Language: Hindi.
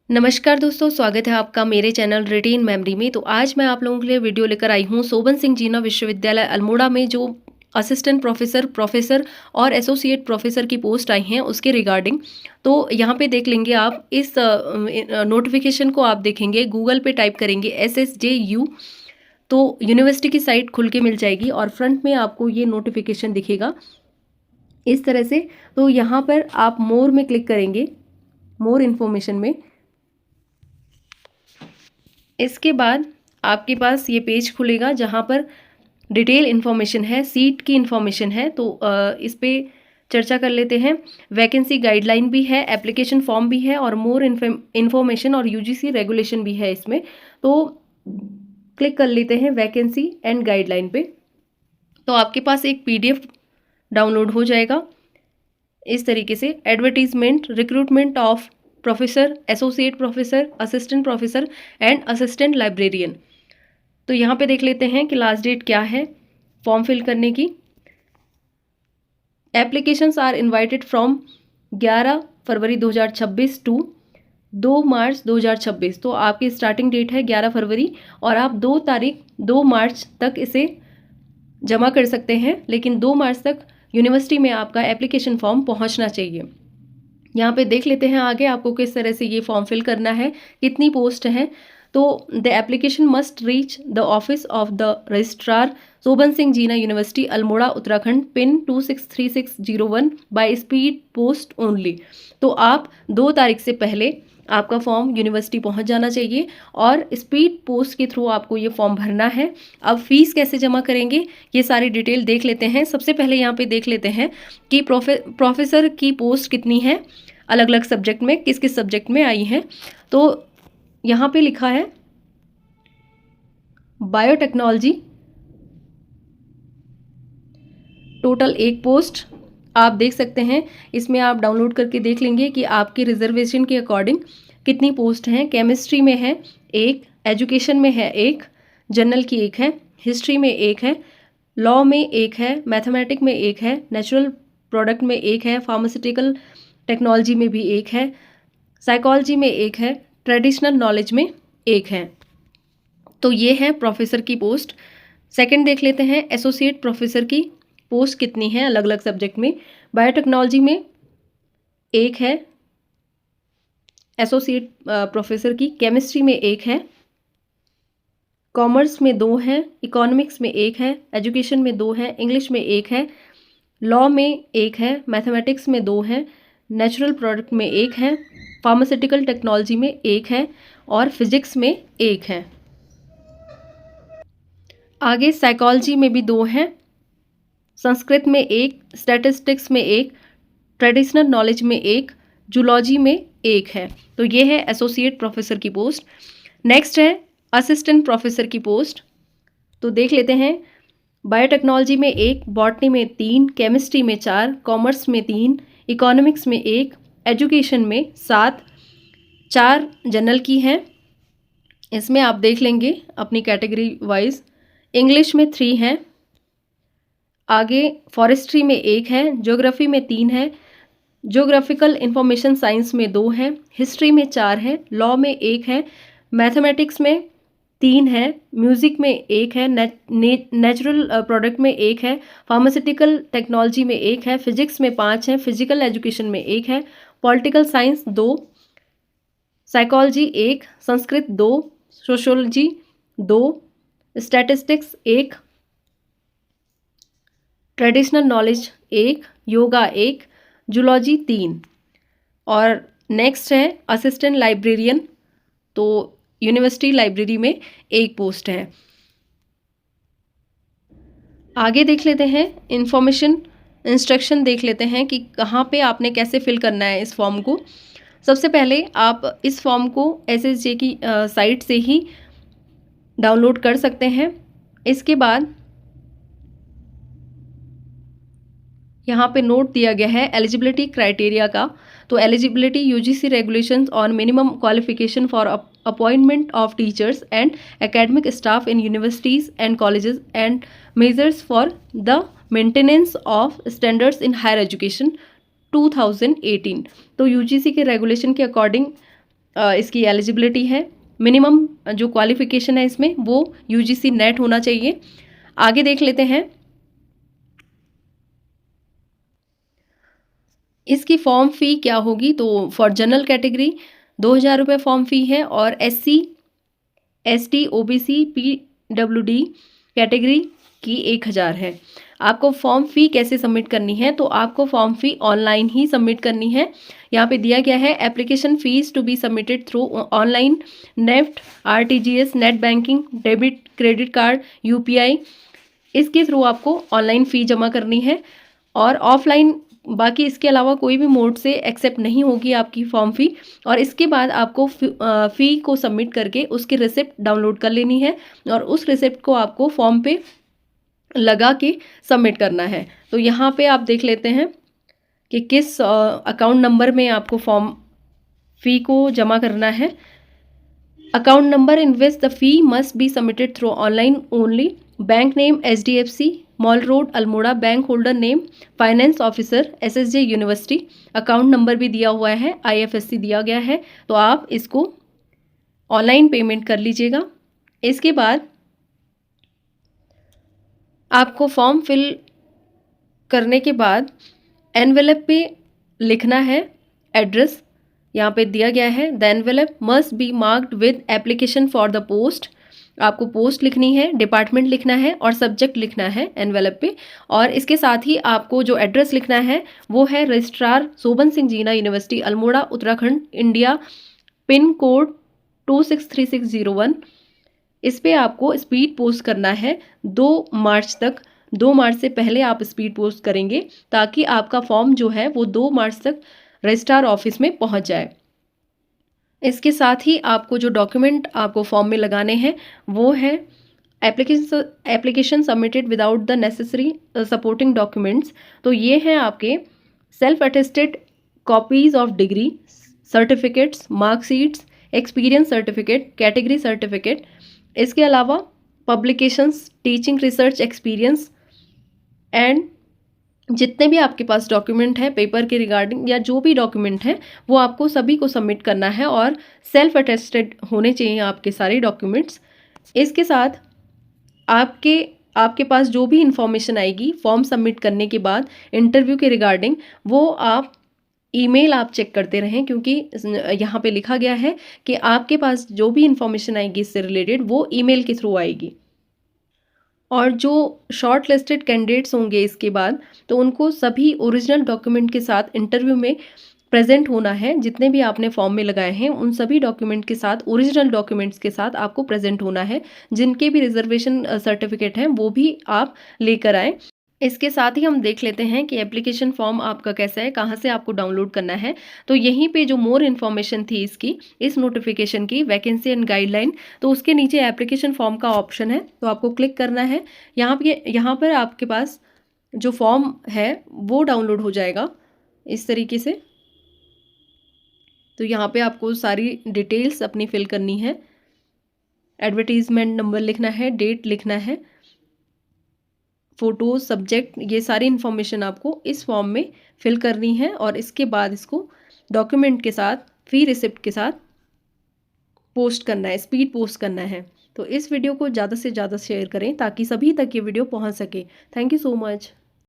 नमस्कार दोस्तों, स्वागत है आपका मेरे चैनल रिटेन मेमोरी में। तो आज मैं आप लोगों के लिए वीडियो लेकर आई हूँ शोभन सिंह जीना विश्वविद्यालय अल्मोड़ा में जो असिस्टेंट प्रोफेसर, प्रोफेसर और एसोसिएट प्रोफेसर की पोस्ट आई हैं उसके रिगार्डिंग। तो यहाँ पे देख लेंगे आप इस नोटिफिकेशन को आप देखेंगे, गूगल पे टाइप करेंगे SSJU तो यूनिवर्सिटी की साइट खुल के मिल जाएगी और फ्रंट में आपको ये नोटिफिकेशन दिखेगा इस तरह से। तो यहाँ पर आप मोर में क्लिक करेंगे, मोर इन्फॉर्मेशन में। इसके बाद आपके पास ये पेज खुलेगा जहाँ पर डिटेल इन्फॉर्मेशन है, सीट की इन्फॉर्मेशन है। तो इस पे चर्चा कर लेते हैं। वैकेंसी गाइडलाइन भी है, एप्लीकेशन फॉर्म भी है और मोर इन्फॉर्मेशन और UGC रेगुलेशन भी है इसमें। तो क्लिक कर लेते हैं वैकेंसी एंड गाइडलाइन पे। तो आपके पास एक PDF डाउनलोड हो जाएगा इस तरीके से। Advertisement, recruitment of professor, associate professor, assistant professor and assistant librarian. तो यहाँ पे देख लेते हैं कि लास्ट डेट क्या है फॉर्म फिल करने की। Applications are invited from 11 February 2026 to 2 March 2026। तो आपकी स्टार्टिंग डेट है 11 फरवरी और आप 2 मार्च तक इसे जमा कर सकते हैं, लेकिन 2 मार्च तक यूनिवर्सिटी में आपका एप्लीकेशन फॉर्म पहुंचना चाहिए। यहाँ पे देख लेते हैं आगे आपको किस तरह से ये फॉर्म फिल करना है, कितनी पोस्ट है। तो the application must reach the office of the registrar Shobhan Singh Jeena university Almora Uttarakhand PIN 263601 by speed post only. तो आप 2 तारीख से पहले आपका फॉर्म यूनिवर्सिटी पहुंच जाना चाहिए और स्पीड पोस्ट के थ्रू आपको ये फॉर्म भरना है। अब फीस कैसे जमा करेंगे ये सारी डिटेल देख लेते हैं। सबसे पहले यहाँ पे देख लेते हैं कि प्रोफेसर की पोस्ट कितनी है, अलग अलग सब्जेक्ट में किस किस सब्जेक्ट में आई हैं। तो यहाँ पे लिखा है बायोटेक्नोलॉजी, टोटल 1 पोस्ट आप देख सकते हैं। इसमें आप डाउनलोड करके देख लेंगे कि आपके रिजर्वेशन के अकॉर्डिंग कितनी पोस्ट हैं। केमिस्ट्री में है 1, एजुकेशन में है 1, जनरल की 1 है, हिस्ट्री में 1 है, लॉ में 1 है, मैथमेटिक में 1 है, नेचुरल प्रोडक्ट में 1 है, फार्मास्यूटिकल टेक्नोलॉजी में भी 1 है, साइकोलॉजी में 1 है, ट्रेडिशनल नॉलेज में 1 है। तो ये है प्रोफेसर की पोस्ट। सेकंड देख लेते हैं एसोसिएट प्रोफेसर की पोस्ट कितनी है अलग अलग सब्जेक्ट में। बायोटेक्नोलॉजी में 1 है एसोसिएट प्रोफेसर की, केमिस्ट्री में 1 है, कॉमर्स में 2 है, इकोनॉमिक्स में 1 है, एजुकेशन में 2 है, इंग्लिश में 1 है, लॉ में 1 है, मैथमेटिक्स में 2 है, नेचुरल प्रोडक्ट में 1 है, फार्मास्यूटिकल टेक्नोलॉजी में 1 है और फिजिक्स में 1 है। आगे साइकोलॉजी में भी 2 हैं, संस्कृत में 1, स्टैटिस्टिक्स में 1, ट्रेडिशनल नॉलेज में 1, जूलॉजी में 1 है। तो ये है एसोसिएट प्रोफेसर की पोस्ट। नेक्स्ट है असिस्टेंट प्रोफेसर की पोस्ट। तो देख लेते हैं बायोटेक्नोलॉजी में 1, बॉटनी में 3, केमिस्ट्री में 4, कॉमर्स में 3, इकोनॉमिक्स में 1, एजुकेशन में 7, 4 जनरल की हैं। इसमें आप देख लेंगे अपनी कैटेगरी वाइज। इंग्लिश में 3 हैं, आगे फॉरेस्ट्री में 1 है, ज्योग्राफी में 3 है, ज्योग्राफिकल इंफॉर्मेशन साइंस में 2 हैं, हिस्ट्री में 4 है, लॉ में 1 है, मैथमेटिक्स में 3 है, म्यूज़िक में 1 है, नेचुरल प्रोडक्ट में 1 है, फार्मास्यूटिकल टेक्नोलॉजी में 1 है, फिजिक्स में 5 है, फिजिकल एजुकेशन में 1 है, political science 2, psychology 1, Sanskrit 2, sociology 2, statistics 1, traditional knowledge 1, yoga 1, zoology 3। और नेक्स्ट है असिस्टेंट लाइब्रेरियन। तो यूनिवर्सिटी लाइब्रेरी में 1 पोस्ट है। आगे देख लेते हैं इंफॉर्मेशन, इंस्ट्रक्शन देख लेते हैं कि कहाँ पे आपने कैसे फिल करना है इस फॉर्म को। सबसे पहले आप इस फॉर्म को SSJ की साइट से ही डाउनलोड कर सकते हैं। इसके बाद यहाँ पे नोट दिया गया है एलिजिबिलिटी क्राइटेरिया का। तो eligibility UGC regulations on minimum qualification for appointment of teachers and academic staff in universities and colleges and measures for the maintenance of standards in higher education 2018। तो UGC के रेगुलेशन के अकॉर्डिंग इसकी एलिजिबिलिटी है। मिनिमम जो क्वालिफिकेशन है इसमें वो यूजीसी नेट होना चाहिए। आगे देख लेते हैं इसकी फॉर्म फ़ी क्या होगी। तो फॉर जनरल कैटेगरी 2,000 रुपये फॉर्म फ़ी है और SC ST OBC PWD category की 1,000 है। आपको फॉर्म फ़ी कैसे सबमिट करनी है, तो आपको फॉर्म फ़ी ऑनलाइन ही सबमिट करनी है। यहाँ पे दिया गया है application fees to be submitted through online NEFT RTGS net banking debit credit card UPI, इसके थ्रू आपको ऑनलाइन फ़ी जमा करनी है और ऑफलाइन बाकी इसके अलावा कोई भी मोड से एक्सेप्ट नहीं होगी आपकी फॉर्म फ़ी। और इसके बाद आपको फ़ी को सबमिट करके उसकी रिसिप्ट डाउनलोड कर लेनी है और उस रिसिप्ट को आपको फॉर्म पे लगा के सबमिट करना है। तो यहाँ पे आप देख लेते हैं कि किस अकाउंट नंबर में आपको फॉर्म फ़ी को जमा करना है। Account number in which the fee must be submitted through online only. Bank name HDFC mall road Almora. Bank holder name finance officer SSJ university. Account number भी दिया हुआ है, IFSC दिया गया है। तो आप इसको ऑनलाइन पेमेंट कर लीजिएगा। इसके बाद आपको फॉर्म फिल करने के बाद एनवेलप पे लिखना है एड्रेस, यहाँ पे दिया गया है। The envelope must be marked with application for the post. आपको पोस्ट लिखनी है, डिपार्टमेंट लिखना है और सब्जेक्ट लिखना है एनवेलप पे। और इसके साथ ही आपको जो एड्रेस लिखना है वो है रजिस्ट्रार शोभन Singh Jeena university Almora Uttarakhand India, pin code 263601। इस पे आपको स्पीड पोस्ट करना है 2 मार्च तक। 2 मार्च से पहले आप स्पीड पोस्ट करेंगे ताकि आपका फॉर्म जो है वो 2 मार्च तक रजिस्ट्रार ऑफिस में पहुंच जाए। इसके साथ ही आपको जो डॉक्यूमेंट आपको फॉर्म में लगाने हैं वो है application submitted without the necessary supporting documents. तो ये हैं आपके self attested copies of degree certificates, marksheets, experience certificate, category certificate. इसके अलावा publications, teaching research experience and जितने भी आपके पास डॉक्यूमेंट हैं पेपर के रिगार्डिंग या जो भी डॉक्यूमेंट हैं वो आपको सभी को सबमिट करना है और सेल्फ अटेस्टेड होने चाहिए आपके सारे डॉक्यूमेंट्स। इसके साथ आपके पास जो भी इंफॉर्मेशन आएगी फॉर्म सबमिट करने के बाद इंटरव्यू के रिगार्डिंग वो आप ईमेल आप चेक करते रहें, क्योंकि यहाँ पे लिखा गया है कि आपके पास जो भी इंफॉर्मेशन आएगी इससे रिलेटेड वो ईमेल के थ्रू आएगी। और जो शॉर्ट लिस्टेड कैंडिडेट्स होंगे इसके बाद तो उनको सभी ओरिजिनल डॉक्यूमेंट के साथ इंटरव्यू में प्रेजेंट होना है। जितने भी आपने फॉर्म में लगाए हैं उन सभी डॉक्यूमेंट के साथ, ओरिजिनल डॉक्यूमेंट्स के साथ आपको प्रेजेंट होना है। जिनके भी रिजर्वेशन सर्टिफिकेट हैं वो भी आप लेकर आएँ। इसके साथ ही हम देख लेते हैं कि एप्लीकेशन फॉर्म आपका कैसा है, कहाँ से आपको डाउनलोड करना है। तो यहीं पे जो मोर इन्फॉर्मेशन थी इस नोटिफिकेशन की वैकेंसी एंड गाइडलाइन, तो उसके नीचे एप्लीकेशन फॉर्म का ऑप्शन है, तो आपको क्लिक करना है। यहाँ पर आपके पास जो फॉर्म है वो डाउनलोड हो जाएगा इस तरीके से। तो यहाँ पे आपको सारी डिटेल्स अपनी फिल करनी है, एडवर्टीजमेंट नंबर लिखना है, डेट लिखना है, फ़ोटो, सब्जेक्ट, ये सारी इन्फॉर्मेशन आपको इस फॉर्म में फिल करनी है और इसके बाद इसको डॉक्यूमेंट के साथ फ़ी रिसिप्ट के साथ पोस्ट करना है, स्पीड पोस्ट करना है। तो इस वीडियो को ज़्यादा से ज़्यादा शेयर करें ताकि सभी तक ये वीडियो पहुंच सके। Thank you so much.